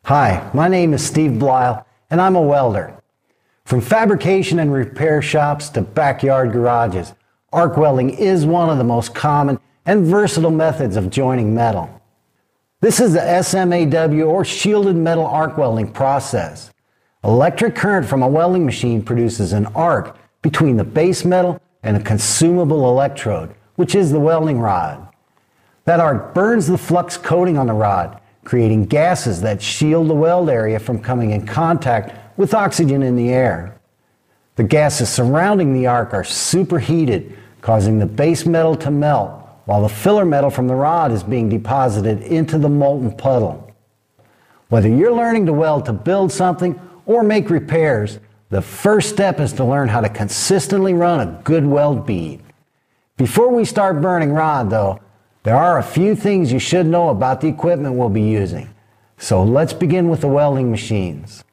Hi, my name is Steve Blyle, and I'm a welder. From fabrication and repair shops to backyard garages, arc welding is one of the most common and versatile methods of joining metal. This is the SMAW, or shielded metal arc welding process. Electric current from a welding machine produces an arc between the base metal and a consumable electrode, which is the welding rod. That arc burns the flux coating on the rod, creating gases that shield the weld area from coming in contact with oxygen in the air. The gases surrounding the arc are superheated, causing the base metal to melt, while the filler metal from the rod is being deposited into the molten puddle. Whether you're learning to weld to build something or make repairs, the first step is to learn how to consistently run a good weld bead. Before we start burning rod, though, there are a few things you should know about the equipment we'll be using. So let's begin with the welding machines.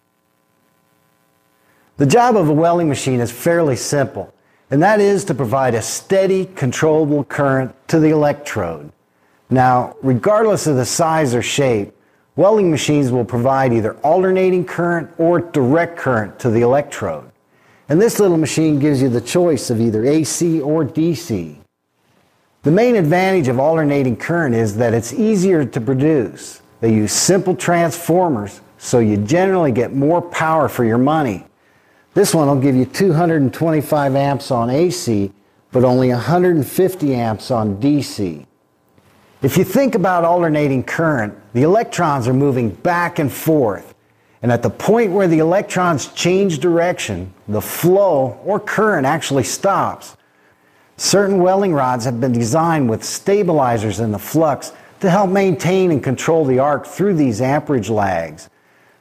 The job of a welding machine is fairly simple, and that is to provide a steady, controllable current to the electrode. Now, regardless of the size or shape, welding machines will provide either alternating current or direct current to the electrode. And this little machine gives you the choice of either AC or DC. The main advantage of alternating current is that it's easier to produce. They use simple transformers, so you generally get more power for your money. This one will give you 225 amps on AC, but only 150 amps on DC. If you think about alternating current, the electrons are moving back and forth, and at the point where the electrons change direction, the flow or current actually stops. Certain welding rods have been designed with stabilizers in the flux to help maintain and control the arc through these amperage lags.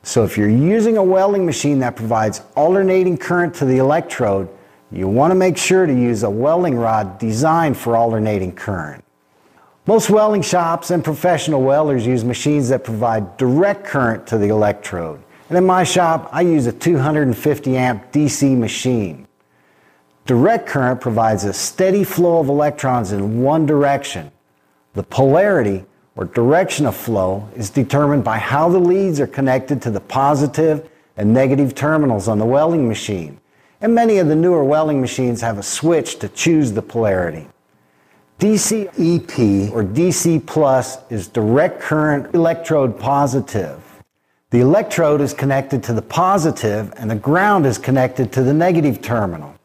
So if you're using a welding machine that provides alternating current to the electrode, you want to make sure to use a welding rod designed for alternating current. Most welding shops and professional welders use machines that provide direct current to the electrode. And in my shop, I use a 250 amp DC machine. Direct current provides a steady flow of electrons in one direction. The polarity, or direction of flow, is determined by how the leads are connected to the positive and negative terminals on the welding machine. And many of the newer welding machines have a switch to choose the polarity. DC EP, or DC plus, is direct current electrode positive. The electrode is connected to the positive and the ground is connected to the negative terminal.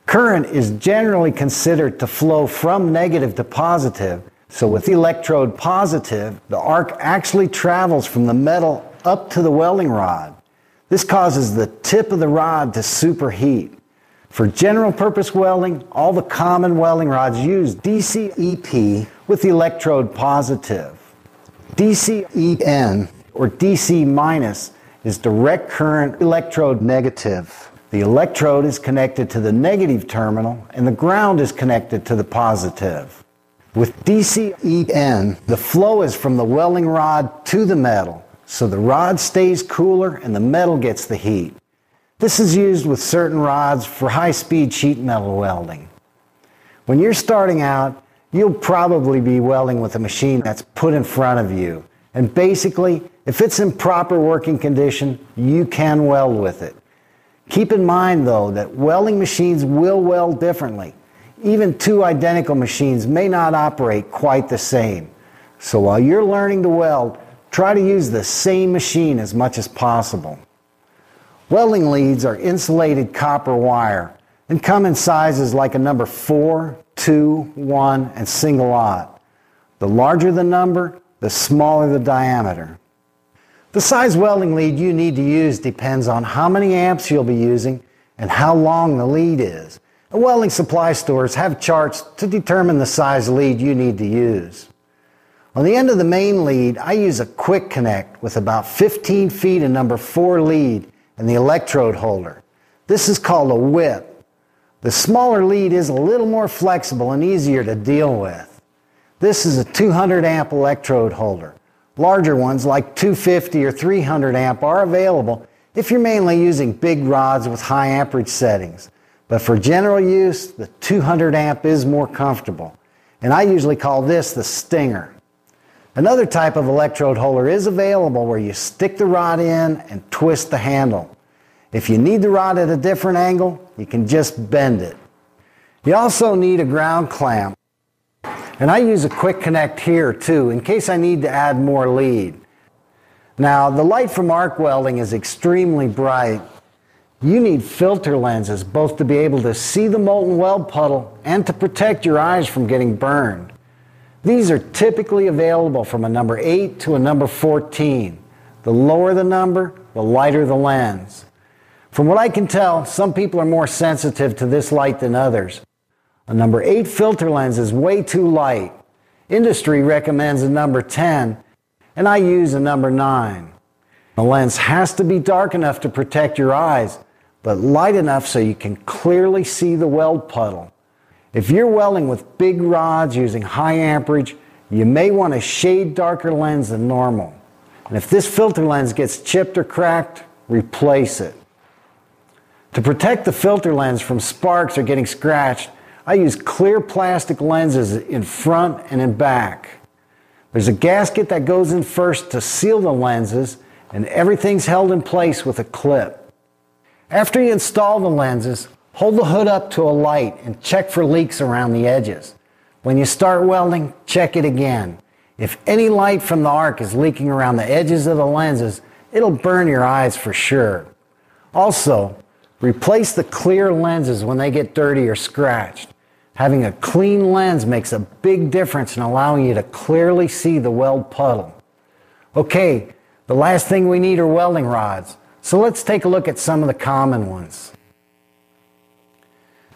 Current is generally considered to flow from negative to positive, so with the electrode positive, the arc actually travels from the metal up to the welding rod. This causes the tip of the rod to superheat. For general purpose welding, all the common welding rods use DC EP with the electrode positive. DC EN, or DC minus, is direct current electrode negative. The electrode is connected to the negative terminal and the ground is connected to the positive. With DC EN, the flow is from the welding rod to the metal, so the rod stays cooler and the metal gets the heat. This is used with certain rods for high-speed sheet metal welding. When you're starting out, you'll probably be welding with a machine that's put in front of you. And basically, if it's in proper working condition, you can weld with it. Keep in mind, though, that welding machines will weld differently. Even two identical machines may not operate quite the same. So while you're learning to weld, try to use the same machine as much as possible. Welding leads are insulated copper wire and come in sizes like a number 4, 2, 1, and single aught. The larger the number, the smaller the diameter. The size welding lead you need to use depends on how many amps you'll be using and how long the lead is. And welding supply stores have charts to determine the size lead you need to use. On the end of the main lead, I use a quick connect with about 15 feet of number 4 lead and the electrode holder. This is called a whip. The smaller lead is a little more flexible and easier to deal with. This is a 200 amp electrode holder. Larger ones like 250 or 300 amp are available if you're mainly using big rods with high amperage settings. But for general use, the 200 amp is more comfortable. And I usually call this the stinger. Another type of electrode holder is available where you stick the rod in and twist the handle. If you need the rod at a different angle, you can just bend it. You also need a ground clamp. And I use a quick connect here too, in case I need to add more lead. Now, the light from arc welding is extremely bright. You need filter lenses both to be able to see the molten weld puddle and to protect your eyes from getting burned. These are typically available from a number 8 to a number 14. The lower the number, the lighter the lens. From what I can tell, some people are more sensitive to this light than others. A number 8 filter lens is way too light. Industry recommends a number 10, and I use a number 9. The lens has to be dark enough to protect your eyes, but light enough so you can clearly see the weld puddle. If you're welding with big rods using high amperage, you may want a shade darker lens than normal. And if this filter lens gets chipped or cracked, replace it. To protect the filter lens from sparks or getting scratched, I use clear plastic lenses in front and in back. There's a gasket that goes in first to seal the lenses, and everything's held in place with a clip. After you install the lenses, hold the hood up to a light and check for leaks around the edges. When you start welding, check it again. If any light from the arc is leaking around the edges of the lenses, it'll burn your eyes for sure. Also, replace the clear lenses when they get dirty or scratched. Having a clean lens makes a big difference in allowing you to clearly see the weld puddle. Okay, the last thing we need are welding rods. So let's take a look at some of the common ones.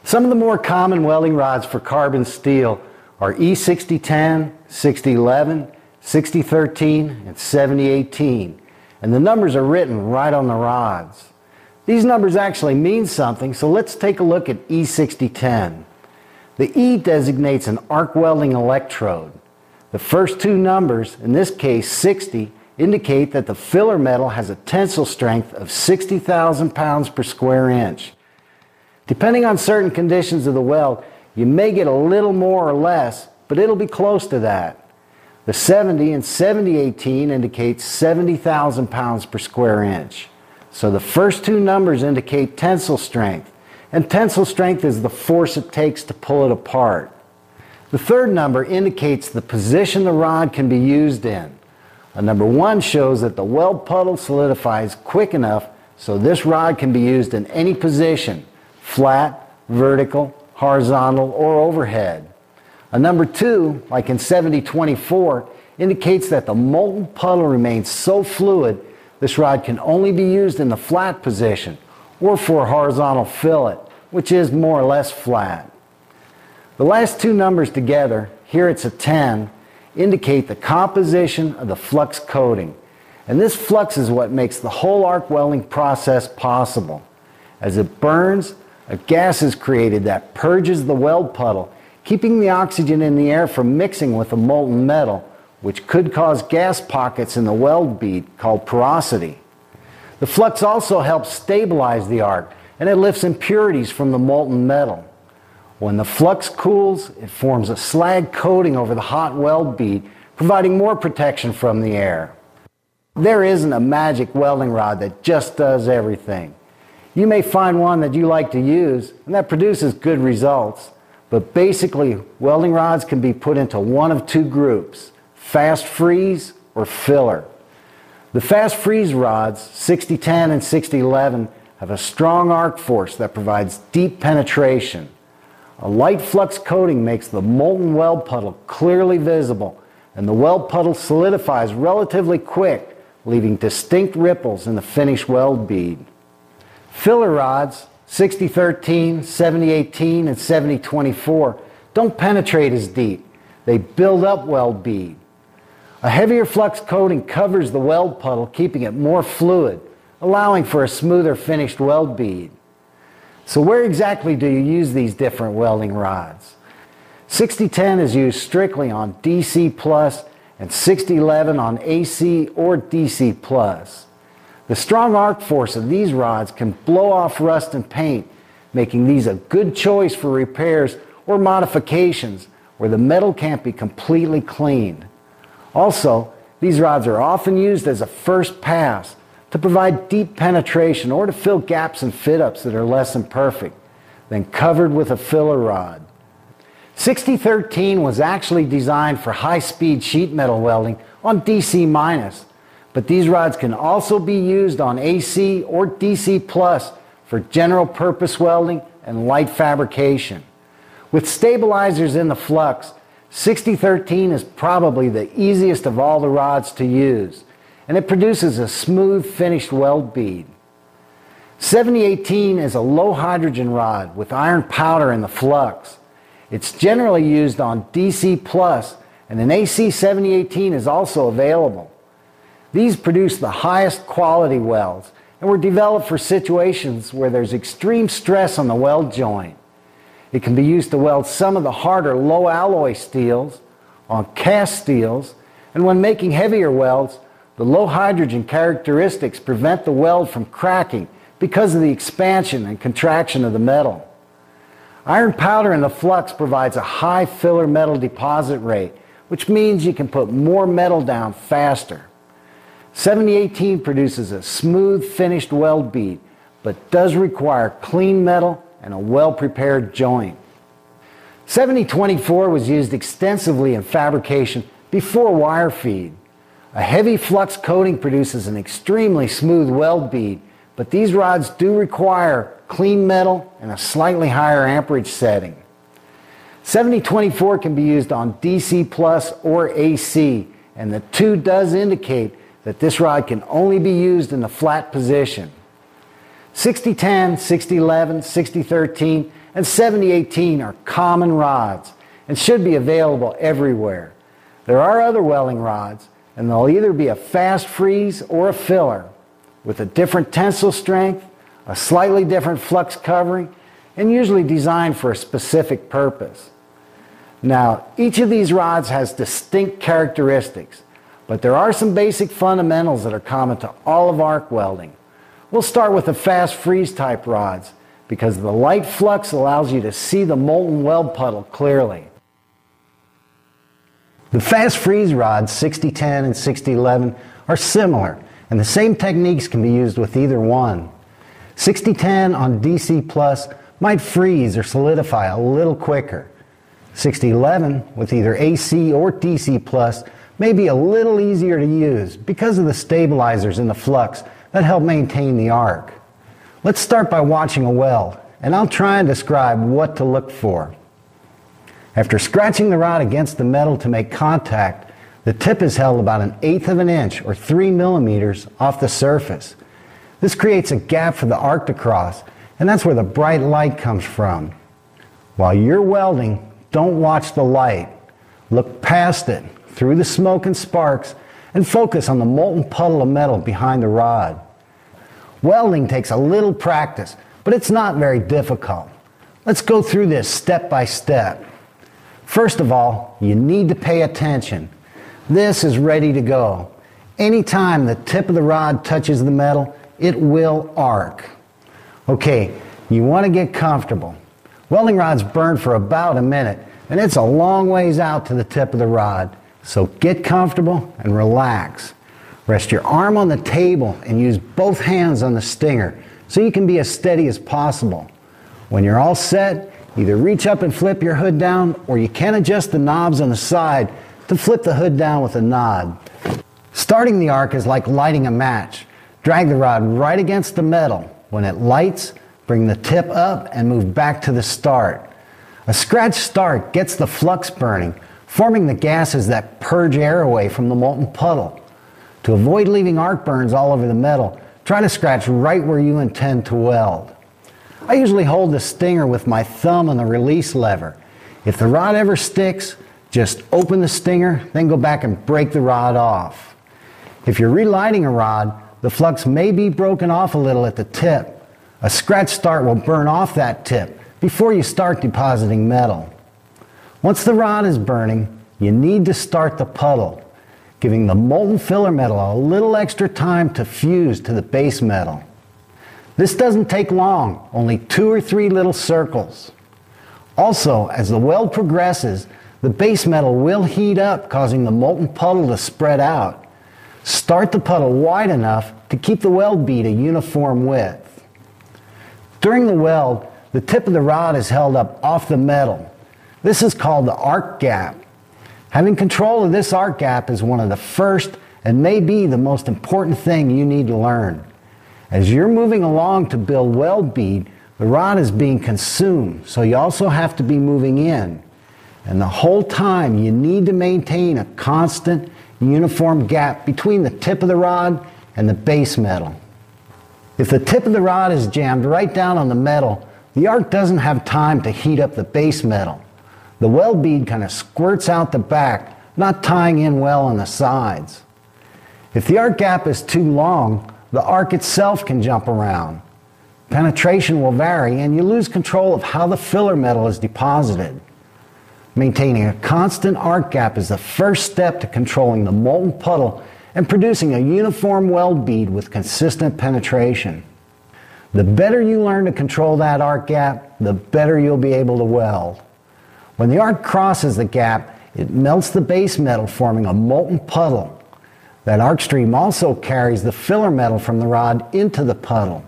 Some of the more common welding rods for carbon steel are E6010, 6011, 6013, and 7018. And the numbers are written right on the rods. These numbers actually mean something, so let's take a look at E6010. The E designates an arc welding electrode. The first two numbers, in this case 60, indicate that the filler metal has a tensile strength of 60,000 pounds per square inch. Depending on certain conditions of the weld, you may get a little more or less, but it'll be close to that. The 70 and 7018 indicate 70,000 pounds per square inch. So the first two numbers indicate tensile strength, and tensile strength is the force it takes to pull it apart. The third number indicates the position the rod can be used in. A number 1 shows that the weld puddle solidifies quick enough so this rod can be used in any position, flat, vertical, horizontal, or overhead. A number 2, like in 7024, indicates that the molten puddle remains so fluid this rod can only be used in the flat position or for a horizontal fillet, which is more or less flat. The last two numbers together, here it's a 10, indicate the composition of the flux coating. And this flux is what makes the whole arc welding process possible. As it burns, a gas is created that purges the weld puddle, keeping the oxygen in the air from mixing with the molten metal, which could cause gas pockets in the weld bead called porosity. The flux also helps stabilize the arc, and it lifts impurities from the molten metal. When the flux cools, it forms a slag coating over the hot weld bead, providing more protection from the air. There isn't a magic welding rod that just does everything. You may find one that you like to use, and that produces good results. But basically, welding rods can be put into one of two groups: fast freeze or filler. The fast freeze rods, 6010 and 6011, have a strong arc force that provides deep penetration. A light flux coating makes the molten weld puddle clearly visible, and the weld puddle solidifies relatively quick, leaving distinct ripples in the finished weld bead. Filler rods, 6013, 7018, and 7024, don't penetrate as deep. They build up weld bead. A heavier flux coating covers the weld puddle, keeping it more fluid, allowing for a smoother finished weld bead. So where exactly do you use these different welding rods? 6010 is used strictly on DC plus and 6011 on AC or DC plus. The strong arc force of these rods can blow off rust and paint, making these a good choice for repairs or modifications where the metal can't be completely cleaned. Also, these rods are often used as a first pass to provide deep penetration or to fill gaps in fit-ups that are less than perfect, then covered with a filler rod. 6013 was actually designed for high-speed sheet metal welding on DC-, but these rods can also be used on AC or DC+ for general purpose welding and light fabrication. With stabilizers in the flux, 6013 is probably the easiest of all the rods to use, and it produces a smooth finished weld bead. 7018 is a low hydrogen rod with iron powder in the flux. It's generally used on DC+, and an AC 7018 is also available. These produce the highest quality welds and were developed for situations where there's extreme stress on the weld joint. It can be used to weld some of the harder low alloy steels on cast steels, and when making heavier welds, the low hydrogen characteristics prevent the weld from cracking because of the expansion and contraction of the metal. Iron powder in the flux provides a high filler metal deposit rate, which means you can put more metal down faster. 7018 produces a smooth finished weld bead, but does require clean metal and a well-prepared joint. 7024 was used extensively in fabrication before wire feed. A heavy flux coating produces an extremely smooth weld bead, but these rods do require clean metal and a slightly higher amperage setting. 7024 can be used on DC+ or AC, and the 2 does indicate that this rod can only be used in the flat position. 6010, 6011, 6013, and 7018 are common rods and should be available everywhere. There are other welding rods, and they'll either be a fast freeze or a filler, with a different tensile strength, a slightly different flux covering, and usually designed for a specific purpose. Now, each of these rods has distinct characteristics, but there are some basic fundamentals that are common to all of arc welding. We'll start with the fast freeze type rods because the light flux allows you to see the molten weld puddle clearly. The fast freeze rods 6010 and 6011 are similar, and the same techniques can be used with either one. 6010 on DC+ might freeze or solidify a little quicker. 6011 with either AC or DC+ may be a little easier to use because of the stabilizers in the flux that help maintain the arc. Let's start by watching a weld, and I'll try and describe what to look for. After scratching the rod against the metal to make contact, the tip is held about 1/8 of an inch or 3 millimeters off the surface. This creates a gap for the arc to cross, and that's where the bright light comes from. While you're welding, don't watch the light. Look past it, through the smoke and sparks, and focus on the molten puddle of metal behind the rod. Welding takes a little practice, but it's not very difficult. Let's go through this step by step. First of all, you need to pay attention. This is ready to go. Anytime the tip of the rod touches the metal, it will arc. Okay, you want to get comfortable. Welding rods burn for about a minute, and it's a long ways out to the tip of the rod. So get comfortable and relax. Rest your arm on the table and use both hands on the stinger so you can be as steady as possible. When you're all set, either reach up and flip your hood down, or you can adjust the knobs on the side to flip the hood down with a nod. Starting the arc is like lighting a match. Drag the rod right against the metal. When it lights, bring the tip up and move back to the start. A scratch start gets the flux burning, forming the gases that purge air away from the molten puddle. To avoid leaving arc burns all over the metal, try to scratch right where you intend to weld. I usually hold the stinger with my thumb on the release lever. If the rod ever sticks, just open the stinger, then go back and break the rod off. If you're relighting a rod, the flux may be broken off a little at the tip. A scratch start will burn off that tip before you start depositing metal. Once the rod is burning, you need to start the puddle, giving the molten filler metal a little extra time to fuse to the base metal. This doesn't take long, only 2 or 3 little circles. Also, as the weld progresses, the base metal will heat up, causing the molten puddle to spread out. Start the puddle wide enough to keep the weld bead a uniform width. During the weld, the tip of the rod is held up off the metal. This is called the arc gap. Having control of this arc gap is one of the first and may be the most important thing you need to learn. As you're moving along to build weld bead, the rod is being consumed, so you also have to be moving in. And the whole time you need to maintain a constant, uniform gap between the tip of the rod and the base metal. If the tip of the rod is jammed right down on the metal, the arc doesn't have time to heat up the base metal. The weld bead kind of squirts out the back, not tying in well on the sides. If the arc gap is too long, the arc itself can jump around. Penetration will vary and you lose control of how the filler metal is deposited. Maintaining a constant arc gap is the first step to controlling the molten puddle and producing a uniform weld bead with consistent penetration. The better you learn to control that arc gap, the better you'll be able to weld. When the arc crosses the gap, it melts the base metal, forming a molten puddle. That arc stream also carries the filler metal from the rod into the puddle.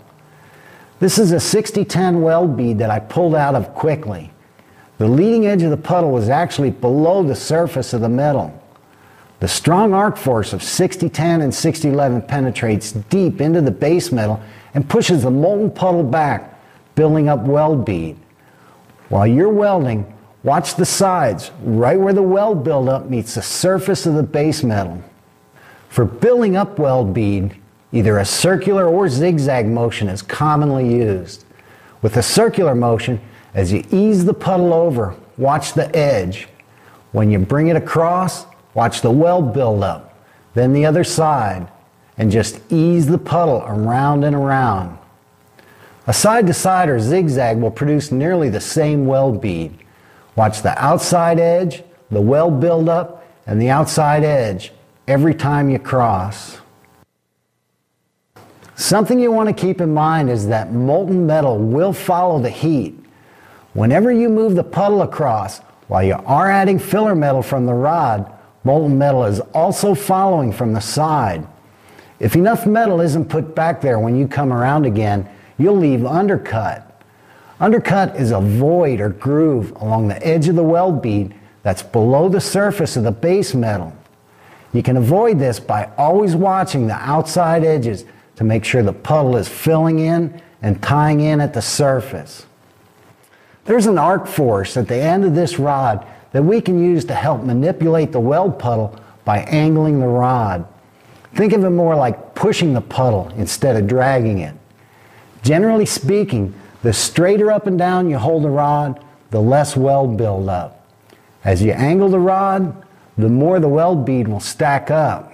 This is a 60-10 weld bead that I pulled out of quickly. The leading edge of the puddle was actually below the surface of the metal. The strong arc force of 60-10 and 60-11 penetrates deep into the base metal and pushes the molten puddle back, building up weld bead. While you're welding, watch the sides, right where the weld buildup meets the surface of the base metal. For building up weld bead, either a circular or zigzag motion is commonly used. With a circular motion, as you ease the puddle over, watch the edge. When you bring it across, watch the weld buildup, then the other side, and just ease the puddle around and around. A side-to-side or zigzag will produce nearly the same weld bead. Watch the outside edge, the weld buildup, and the outside edge every time you cross. Something you want to keep in mind is that molten metal will follow the heat. Whenever you move the puddle across, while you are adding filler metal from the rod, molten metal is also following from the side. If enough metal isn't put back there when you come around again, you'll leave undercut. Undercut is a void or groove along the edge of the weld bead that's below the surface of the base metal. You can avoid this by always watching the outside edges to make sure the puddle is filling in and tying in at the surface. There's an arc force at the end of this rod that we can use to help manipulate the weld puddle by angling the rod. Think of it more like pushing the puddle instead of dragging it. Generally speaking, the straighter up and down you hold the rod, the less weld buildup. As you angle the rod, the more the weld bead will stack up.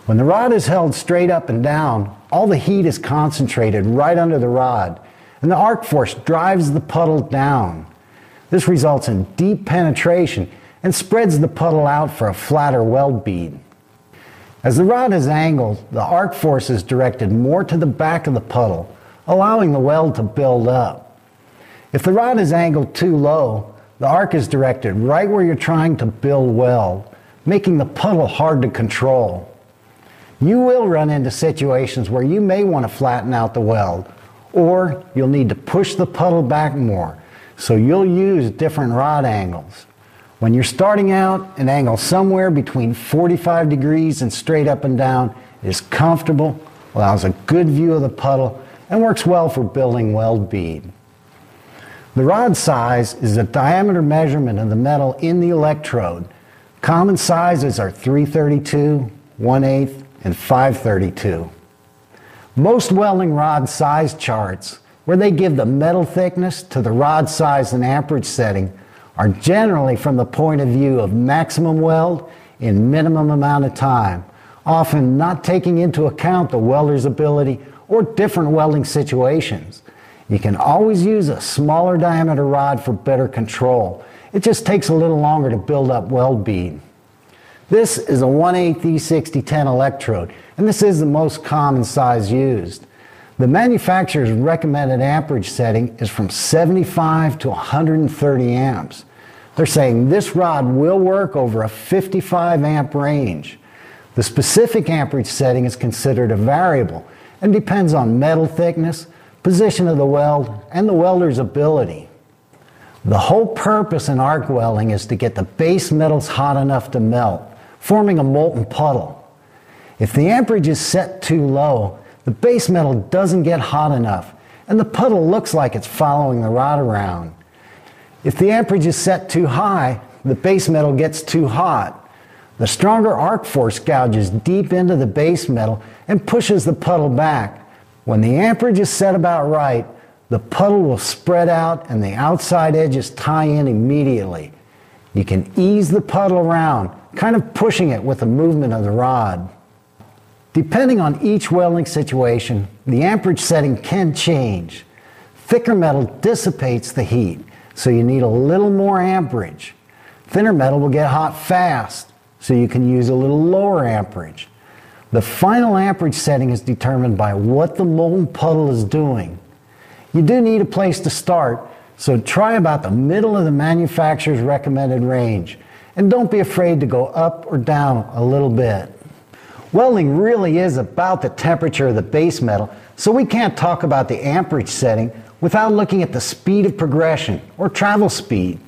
When the rod is held straight up and down, all the heat is concentrated right under the rod, and the arc force drives the puddle down. This results in deep penetration and spreads the puddle out for a flatter weld bead. As the rod is angled, the arc force is directed more to the back of the puddle, allowing the weld to build up. If the rod is angled too low, the arc is directed right where you're trying to build weld, making the puddle hard to control. You will run into situations where you may want to flatten out the weld, or you'll need to push the puddle back more, so you'll use different rod angles. When you're starting out, an angle somewhere between 45 degrees and straight up and down is comfortable, allows a good view of the puddle, and works well for building weld bead. The rod size is the diameter measurement of the metal in the electrode. Common sizes are 332, 1/8, and 532. Most welding rod size charts, where they give the metal thickness to the rod size and amperage setting, are generally from the point of view of maximum weld in minimum amount of time, often not taking into account the welder's ability or different welding situations. You can always use a smaller diameter rod for better control. It just takes a little longer to build up weld bead. This is a 1/8 E6010 electrode, and this is the most common size used. The manufacturer's recommended amperage setting is from 75 to 130 amps. They're saying this rod will work over a 55 amp range. The specific amperage setting is considered a variable and depends on metal thickness, position of the weld, and the welder's ability. The whole purpose in arc welding is to get the base metals hot enough to melt, forming a molten puddle. If the amperage is set too low, the base metal doesn't get hot enough, and the puddle looks like it's following the rod around. If the amperage is set too high, the base metal gets too hot. The stronger arc force gouges deep into the base metal and pushes the puddle back. When the amperage is set about right, the puddle will spread out and the outside edges tie in immediately. You can ease the puddle around, kind of pushing it with the movement of the rod. Depending on each welding situation, the amperage setting can change. Thicker metal dissipates the heat, so you need a little more amperage. Thinner metal will get hot fast, so you can use a little lower amperage. The final amperage setting is determined by what the molten puddle is doing. You do need a place to start, so try about the middle of the manufacturer's recommended range, and don't be afraid to go up or down a little bit. Welding really is about the temperature of the base metal, so we can't talk about the amperage setting without looking at the speed of progression, or travel speed.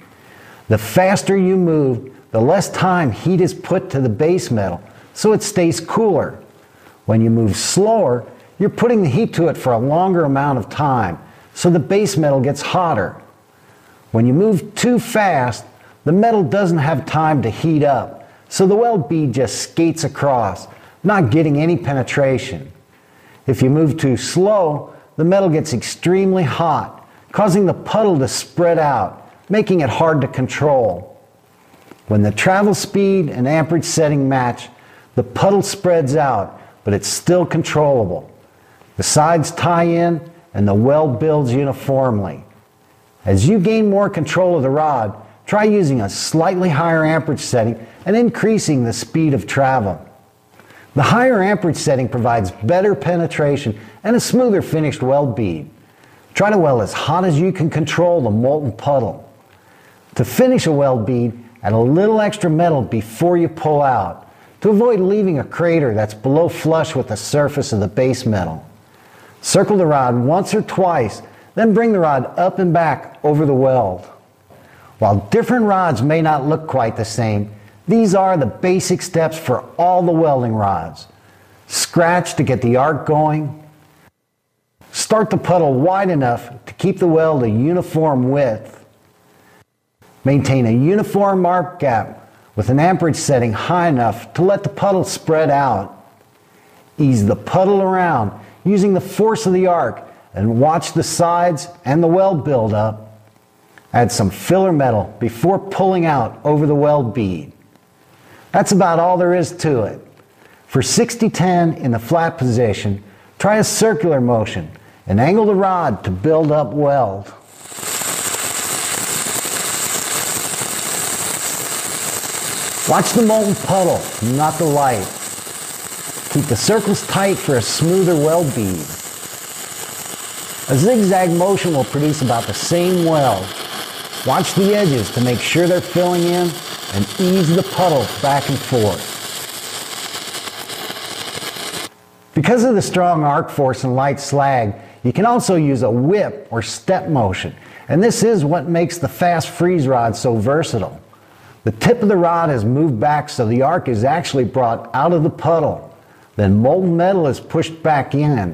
The faster you move, the less time heat is put to the base metal, so it stays cooler. When you move slower, you're putting the heat to it for a longer amount of time, so the base metal gets hotter. When you move too fast, the metal doesn't have time to heat up, so the weld bead just skates across, not getting any penetration. If you move too slow, the metal gets extremely hot, causing the puddle to spread out, making it hard to control. When the travel speed and amperage setting match, the puddle spreads out, but it's still controllable. The sides tie in and the weld builds uniformly. As you gain more control of the rod, try using a slightly higher amperage setting and increasing the speed of travel. The higher amperage setting provides better penetration and a smoother finished weld bead. Try to weld as hot as you can control the molten puddle. To finish a weld bead, add a little extra metal before you pull out, to avoid leaving a crater that's below flush with the surface of the base metal. Circle the rod once or twice, then bring the rod up and back over the weld. While different rods may not look quite the same, these are the basic steps for all the welding rods. Scratch to get the arc going. Start the puddle wide enough to keep the weld a uniform width. Maintain a uniform arc gap with an amperage setting high enough to let the puddle spread out. Ease the puddle around using the force of the arc and watch the sides and the weld build up. Add some filler metal before pulling out over the weld bead. That's about all there is to it. For 60-10 in the flat position, try a circular motion and angle the rod to build up weld. Watch the molten puddle, not the light. Keep the circles tight for a smoother weld bead. A zigzag motion will produce about the same weld. Watch the edges to make sure they're filling in and ease the puddle back and forth. Because of the strong arc force and light slag, you can also use a whip or step motion, and this is what makes the fast freeze rod so versatile. The tip of the rod is moved back so the arc is actually brought out of the puddle. Then molten metal is pushed back in.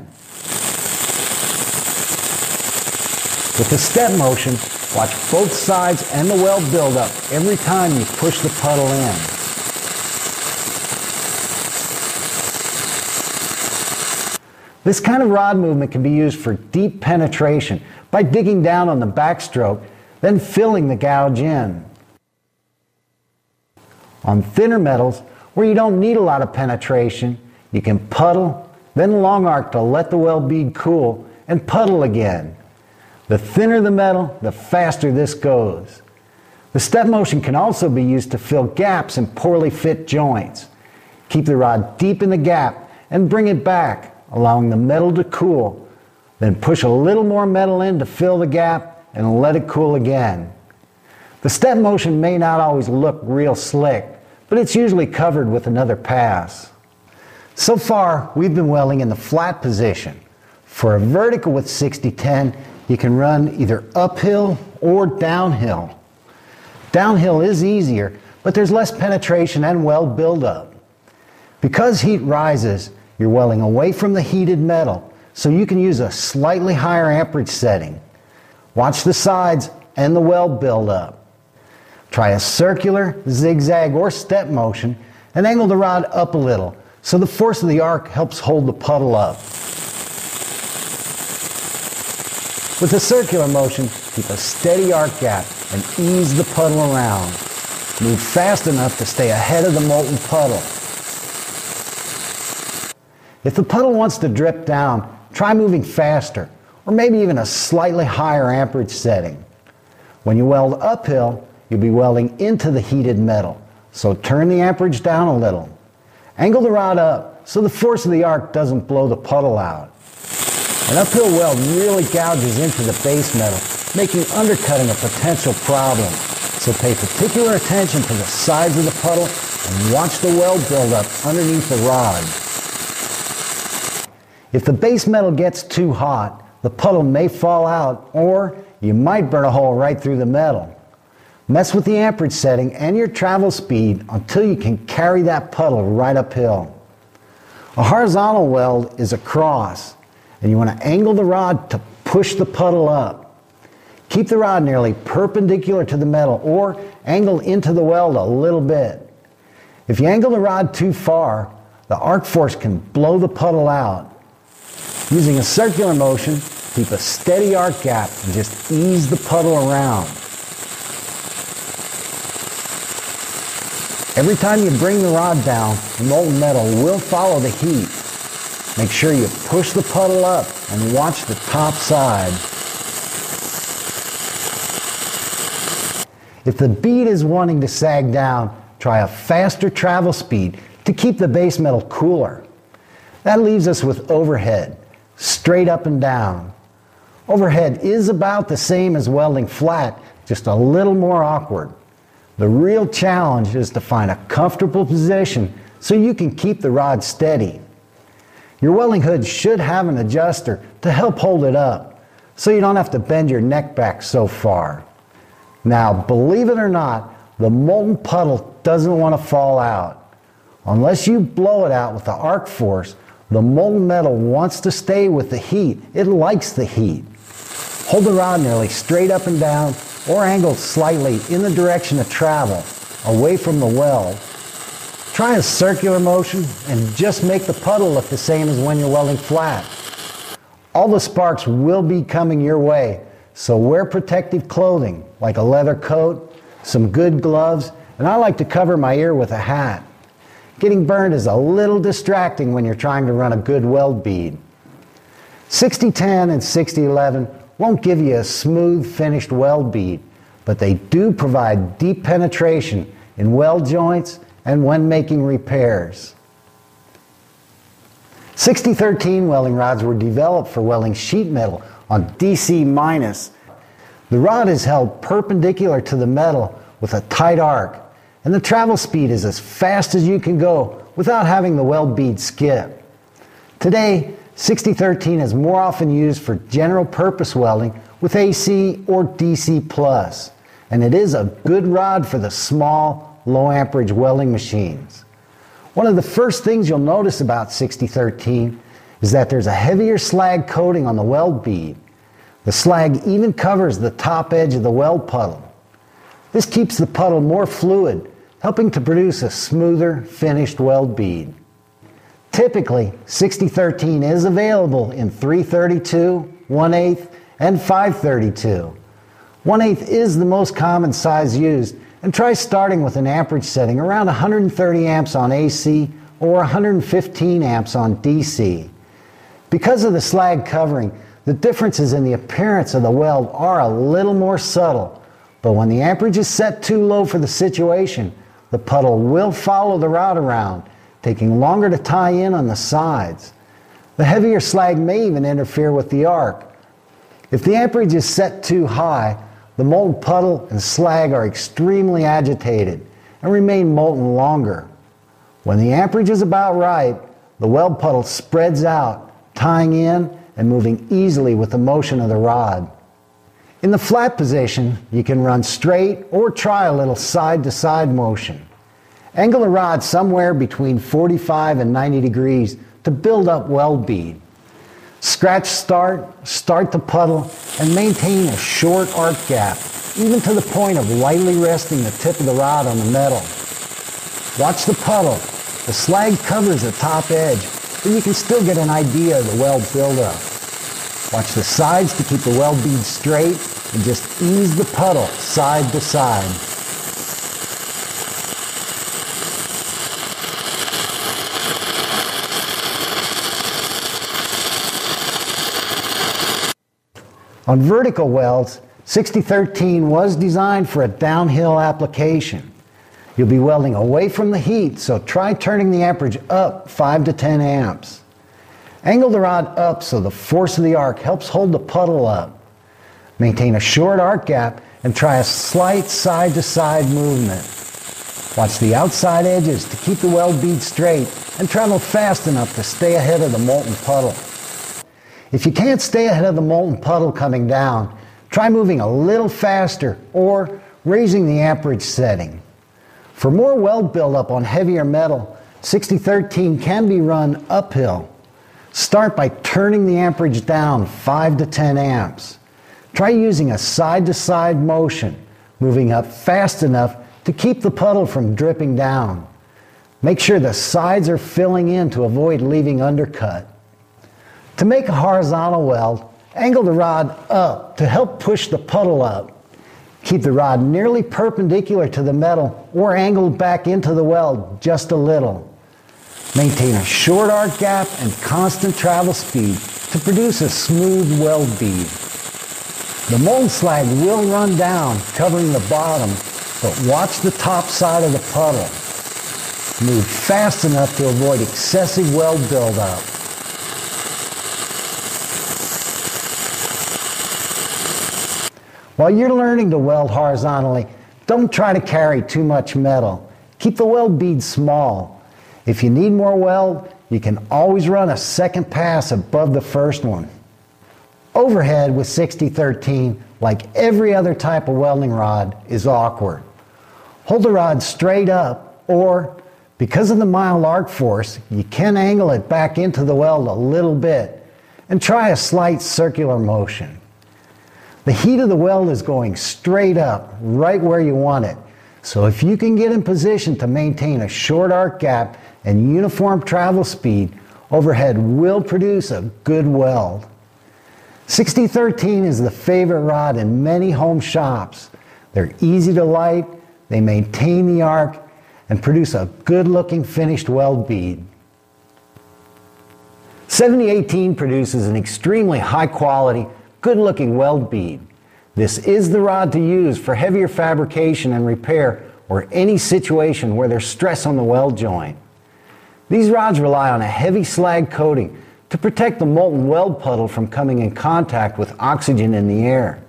With the step motion, watch both sides and the weld build up every time you push the puddle in. This kind of rod movement can be used for deep penetration by digging down on the backstroke, then filling the gouge in. On thinner metals, where you don't need a lot of penetration, you can puddle, then long arc to let the weld bead cool, and puddle again. The thinner the metal, the faster this goes. The step motion can also be used to fill gaps in poorly fit joints. Keep the rod deep in the gap and bring it back, allowing the metal to cool. Then push a little more metal in to fill the gap and let it cool again. The step motion may not always look real slick, but it's usually covered with another pass. So far, we've been welding in the flat position. For a vertical with 60-10, you can run either uphill or downhill. Downhill is easier, but there's less penetration and weld buildup. Because heat rises, you're welding away from the heated metal, so you can use a slightly higher amperage setting. Watch the sides and the weld buildup. Try a circular, zigzag, or step motion and angle the rod up a little so the force of the arc helps hold the puddle up. With a circular motion, keep a steady arc gap and ease the puddle around. Move fast enough to stay ahead of the molten puddle. If the puddle wants to drip down, try moving faster, or maybe even a slightly higher amperage setting. When you weld uphill, you'll be welding into the heated metal, so turn the amperage down a little. Angle the rod up so the force of the arc doesn't blow the puddle out. An uphill weld really gouges into the base metal, making undercutting a potential problem. So pay particular attention to the sides of the puddle and watch the weld buildup underneath the rod. If the base metal gets too hot, the puddle may fall out, or you might burn a hole right through the metal. Mess with the amperage setting and your travel speed until you can carry that puddle right uphill. A horizontal weld is a cross, and you want to angle the rod to push the puddle up. Keep the rod nearly perpendicular to the metal or angle into the weld a little bit. If you angle the rod too far, the arc force can blow the puddle out. Using a circular motion, keep a steady arc gap and just ease the puddle around. Every time you bring the rod down, the molten metal will follow the heat. Make sure you push the puddle up and watch the top side. If the bead is wanting to sag down, try a faster travel speed to keep the base metal cooler. That leaves us with overhead, straight up and down. Overhead is about the same as welding flat, just a little more awkward. The real challenge is to find a comfortable position so you can keep the rod steady. Your welding hood should have an adjuster to help hold it up, so you don't have to bend your neck back so far. Now, believe it or not, the molten puddle doesn't want to fall out. Unless you blow it out with the arc force, the molten metal wants to stay with the heat. It likes the heat. Hold the rod nearly straight up and down or angled slightly in the direction of travel, away from the weld. Try a circular motion and just make the puddle look the same as when you're welding flat. All the sparks will be coming your way, so wear protective clothing like a leather coat, some good gloves, and I like to cover my ear with a hat. Getting burned is a little distracting when you're trying to run a good weld bead. 60-10 and 60-11 won't give you a smooth finished weld bead, but they do provide deep penetration in weld joints and when making repairs. 60-13 welding rods were developed for welding sheet metal on DC-. The rod is held perpendicular to the metal with a tight arc, and the travel speed is as fast as you can go without having the weld bead skip. Today, 60-13 is more often used for general purpose welding with AC or DC+, and it is a good rod for the small, low amperage welding machines. One of the first things you'll notice about 60-13 is that there's a heavier slag coating on the weld bead. The slag even covers the top edge of the weld puddle. This keeps the puddle more fluid, helping to produce a smoother, finished weld bead. Typically, 60-13 is available in 332, 1/8, and 532. 1/8 is the most common size used, and try starting with an amperage setting around 130 amps on AC or 115 amps on DC. Because of the slag covering, the differences in the appearance of the weld are a little more subtle, but when the amperage is set too low for the situation, the puddle will follow the rod around, taking longer to tie in on the sides. The heavier slag may even interfere with the arc. If the amperage is set too high, the molten puddle and slag are extremely agitated and remain molten longer. When the amperage is about right, the weld puddle spreads out, tying in and moving easily with the motion of the rod. In the flat position, you can run straight or try a little side-to-side motion. Angle the rod somewhere between 45 and 90 degrees to build up weld bead. Scratch start the puddle, and maintain a short arc gap, even to the point of lightly resting the tip of the rod on the metal. Watch the puddle. The slag covers the top edge, but you can still get an idea of the weld buildup. Watch the sides to keep the weld bead straight, and just ease the puddle side to side. On vertical welds, 6013 was designed for a downhill application. You'll be welding away from the heat, so try turning the amperage up 5 to 10 amps. Angle the rod up so the force of the arc helps hold the puddle up. Maintain a short arc gap and try a slight side-to-side movement. Watch the outside edges to keep the weld bead straight and travel fast enough to stay ahead of the molten puddle. If you can't stay ahead of the molten puddle coming down, try moving a little faster or raising the amperage setting. For more weld buildup on heavier metal, 6013 can be run uphill. Start by turning the amperage down 5 to 10 amps. Try using a side-to-side motion, moving up fast enough to keep the puddle from dripping down. Make sure the sides are filling in to avoid leaving undercut. To make a horizontal weld, angle the rod up to help push the puddle up. Keep the rod nearly perpendicular to the metal or angled back into the weld just a little. Maintain a short arc gap and constant travel speed to produce a smooth weld bead. The molten slag will run down, covering the bottom, but watch the top side of the puddle. Move fast enough to avoid excessive weld buildup. While you're learning to weld horizontally, don't try to carry too much metal. Keep the weld bead small. If you need more weld, you can always run a second pass above the first one. Overhead with 6013, like every other type of welding rod, is awkward. Hold the rod straight up, or, because of the mild arc force, you can angle it back into the weld a little bit, and try a slight circular motion. The heat of the weld is going straight up, right where you want it. So if you can get in position to maintain a short arc gap and uniform travel speed, overhead will produce a good weld. 6013 is the favorite rod in many home shops. They're easy to light, they maintain the arc, and produce a good-looking finished weld bead. 7018 produces an extremely high-quality, good-looking weld bead. This is the rod to use for heavier fabrication and repair or any situation where there's stress on the weld joint. These rods rely on a heavy slag coating to protect the molten weld puddle from coming in contact with oxygen in the air.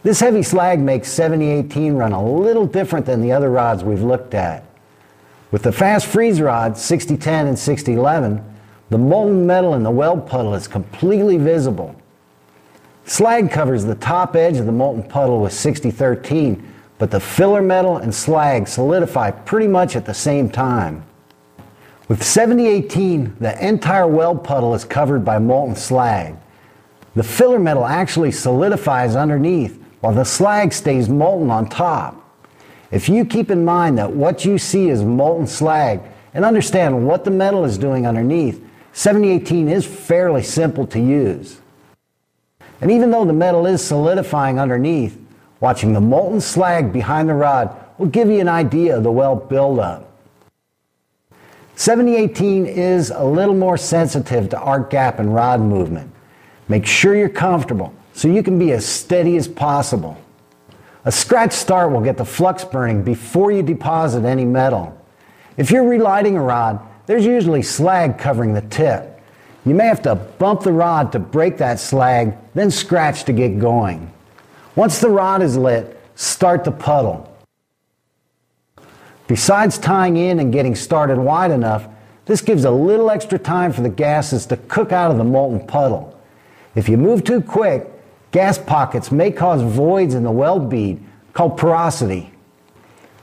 This heavy slag makes 7018 run a little different than the other rods we've looked at. With the fast freeze rods, 6010 and 6011, the molten metal in the weld puddle is completely visible. Slag covers the top edge of the molten puddle with 6013, but the filler metal and slag solidify pretty much at the same time. With 7018, the entire weld puddle is covered by molten slag. The filler metal actually solidifies underneath, while the slag stays molten on top. If you keep in mind that what you see is molten slag and understand what the metal is doing underneath, 7018 is fairly simple to use. And even though the metal is solidifying underneath, watching the molten slag behind the rod will give you an idea of the weld buildup. 7018 is a little more sensitive to arc gap and rod movement. Make sure you're comfortable so you can be as steady as possible. A scratch start will get the flux burning before you deposit any metal. If you're relighting a rod, there's usually slag covering the tip. You may have to bump the rod to break that slag, then scratch to get going. Once the rod is lit, start the puddle. Besides tying in and getting started wide enough, this gives a little extra time for the gases to cook out of the molten puddle. If you move too quick, gas pockets may cause voids in the weld bead called porosity.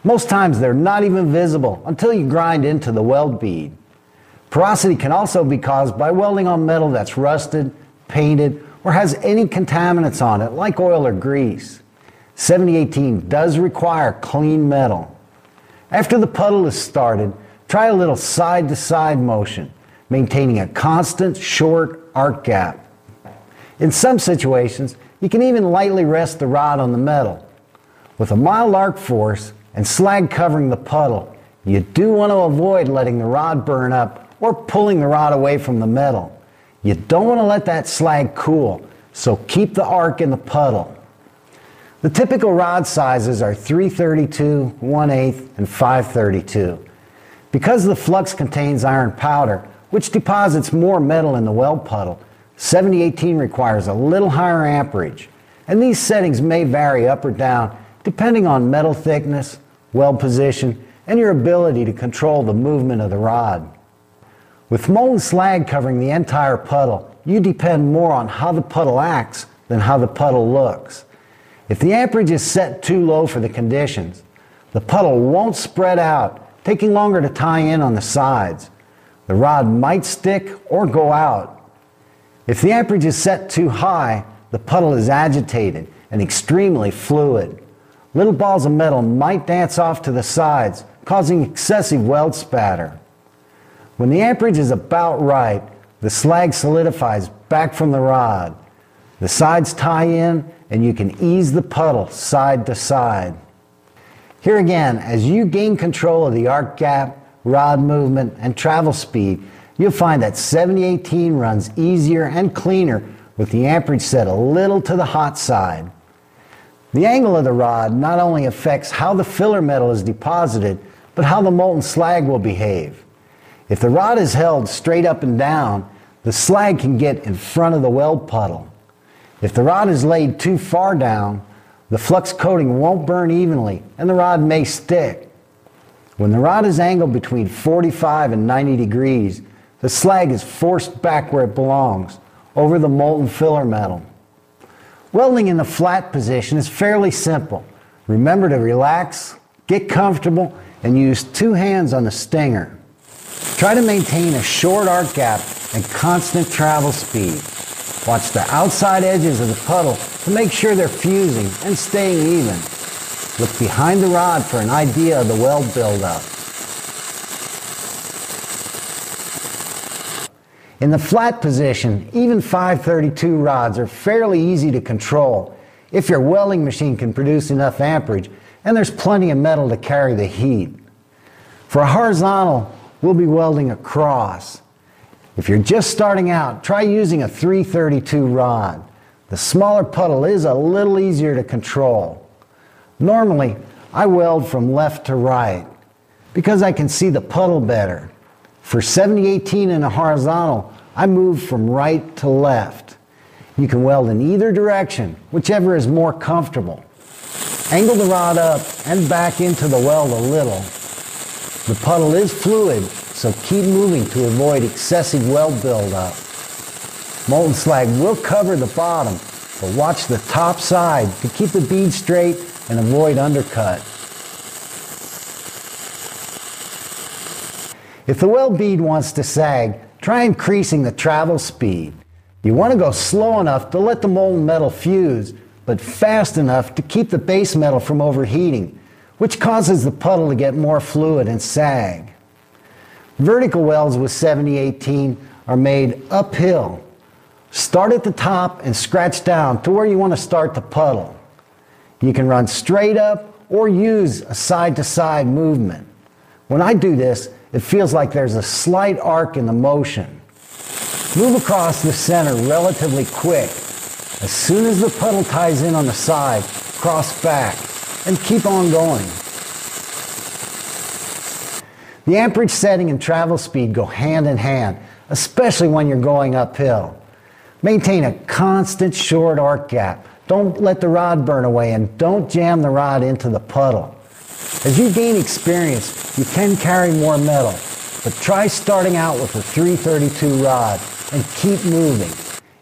Most times they're not even visible until you grind into the weld bead. Porosity can also be caused by welding on metal that's rusted, painted, or has any contaminants on it like oil or grease. 7018 does require clean metal. After the puddle is started, try a little side-to-side motion, maintaining a constant short arc gap. In some situations, you can even lightly rest the rod on the metal. With a mild arc force and slag covering the puddle, you do want to avoid letting the rod burn up or pulling the rod away from the metal. You don't want to let that slag cool, so keep the arc in the puddle. The typical rod sizes are 332, 1/8, and 532. Because the flux contains iron powder, which deposits more metal in the weld puddle, 7018 requires a little higher amperage, and these settings may vary up or down depending on metal thickness, weld position, and your ability to control the movement of the rod. With molten slag covering the entire puddle, you depend more on how the puddle acts than how the puddle looks. If the amperage is set too low for the conditions, the puddle won't spread out, taking longer to tie in on the sides. The rod might stick or go out. If the amperage is set too high, the puddle is agitated and extremely fluid. Little balls of metal might dance off to the sides, causing excessive weld spatter. When the amperage is about right, the slag solidifies back from the rod. The sides tie in and you can ease the puddle side to side. Here again, as you gain control of the arc gap, rod movement, and travel speed, you'll find that 7018 runs easier and cleaner with the amperage set a little to the hot side. The angle of the rod not only affects how the filler metal is deposited, but how the molten slag will behave. If the rod is held straight up and down, the slag can get in front of the weld puddle. If the rod is laid too far down, the flux coating won't burn evenly and the rod may stick. When the rod is angled between 45 and 90 degrees, the slag is forced back where it belongs, over the molten filler metal. Welding in the flat position is fairly simple. Remember to relax, get comfortable, and use 2 hands on the stinger. Try to maintain a short arc gap and constant travel speed. Watch the outside edges of the puddle to make sure they're fusing and staying even. Look behind the rod for an idea of the weld buildup. In the flat position, even 532 rods are fairly easy to control if your welding machine can produce enough amperage and there's plenty of metal to carry the heat. For a horizontal, we'll be welding across. If you're just starting out, try using a 332 rod. The smaller puddle is a little easier to control. Normally, I weld from left to right because I can see the puddle better. For 7018 in a horizontal, I move from right to left. You can weld in either direction, whichever is more comfortable. Angle the rod up and back into the weld a little. The puddle is fluid, so keep moving to avoid excessive weld buildup. Molten slag will cover the bottom, but watch the top side to keep the bead straight and avoid undercut. If the weld bead wants to sag, try increasing the travel speed. You want to go slow enough to let the molten metal fuse, but fast enough to keep the base metal from overheating, which causes the puddle to get more fluid and sag. Vertical welds with 7018 are made uphill. Start at the top and scratch down to where you want to start the puddle. You can run straight up or use a side-to-side movement. When I do this, it feels like there's a slight arc in the motion. Move across the center relatively quick. As soon as the puddle ties in on the side, cross back and keep on going. The amperage setting and travel speed go hand in hand, especially when you're going uphill. Maintain a constant short arc gap Don't let the rod burn away, and don't jam the rod into the puddle. As you gain experience, you can carry more metal, but try starting out with a 332 rod and keep moving.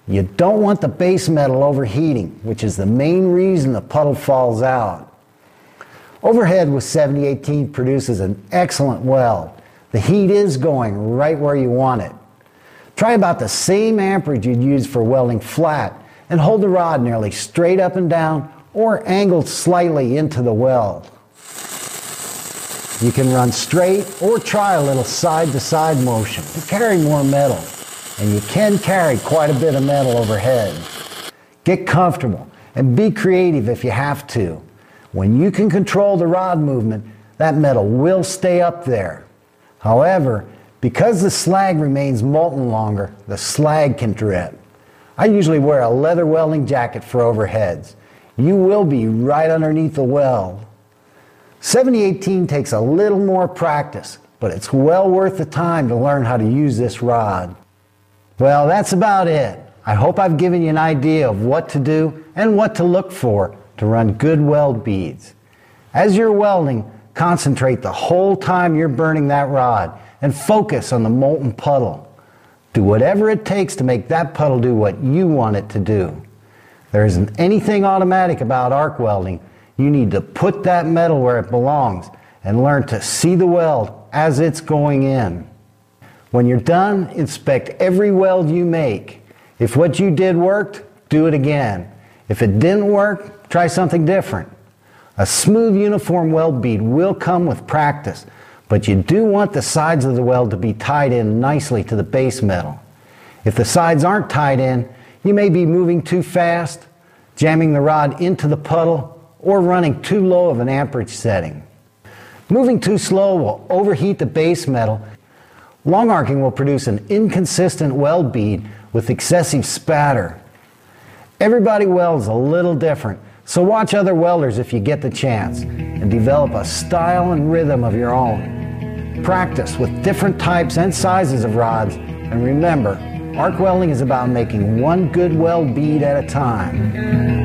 You don't want the base metal overheating, which is the main reason the puddle falls out. Overhead with 7018 produces an excellent weld. The heat is going right where you want it. Try about the same amperage you'd use for welding flat and hold the rod nearly straight up and down or angled slightly into the weld. You can run straight or try a little side-to-side motion to carry more metal. And you can carry quite a bit of metal overhead. Get comfortable and be creative if you have to. When you can control the rod movement, that metal will stay up there. However, because the slag remains molten longer, the slag can drip. I usually wear a leather welding jacket for overheads. You will be right underneath the weld. 7018 takes a little more practice, but it's well worth the time to learn how to use this rod. Well, that's about it. I hope I've given you an idea of what to do and what to look for to run good weld beads. As you're welding, concentrate the whole time you're burning that rod and focus on the molten puddle. Do whatever it takes to make that puddle do what you want it to do. There isn't anything automatic about arc welding. You need to put that metal where it belongs and learn to see the weld as it's going in. When you're done, inspect every weld you make. If what you did worked, do it again. If it didn't work, try something different. A smooth, uniform weld bead will come with practice, but you do want the sides of the weld to be tied in nicely to the base metal. If the sides aren't tied in, you may be moving too fast, jamming the rod into the puddle, or running too low of an amperage setting. Moving too slow will overheat the base metal. Long arcing will produce an inconsistent weld bead with excessive spatter. Everybody welds a little different, so watch other welders if you get the chance and develop a style and rhythm of your own. Practice with different types and sizes of rods, and remember, arc welding is about making one good weld bead at a time.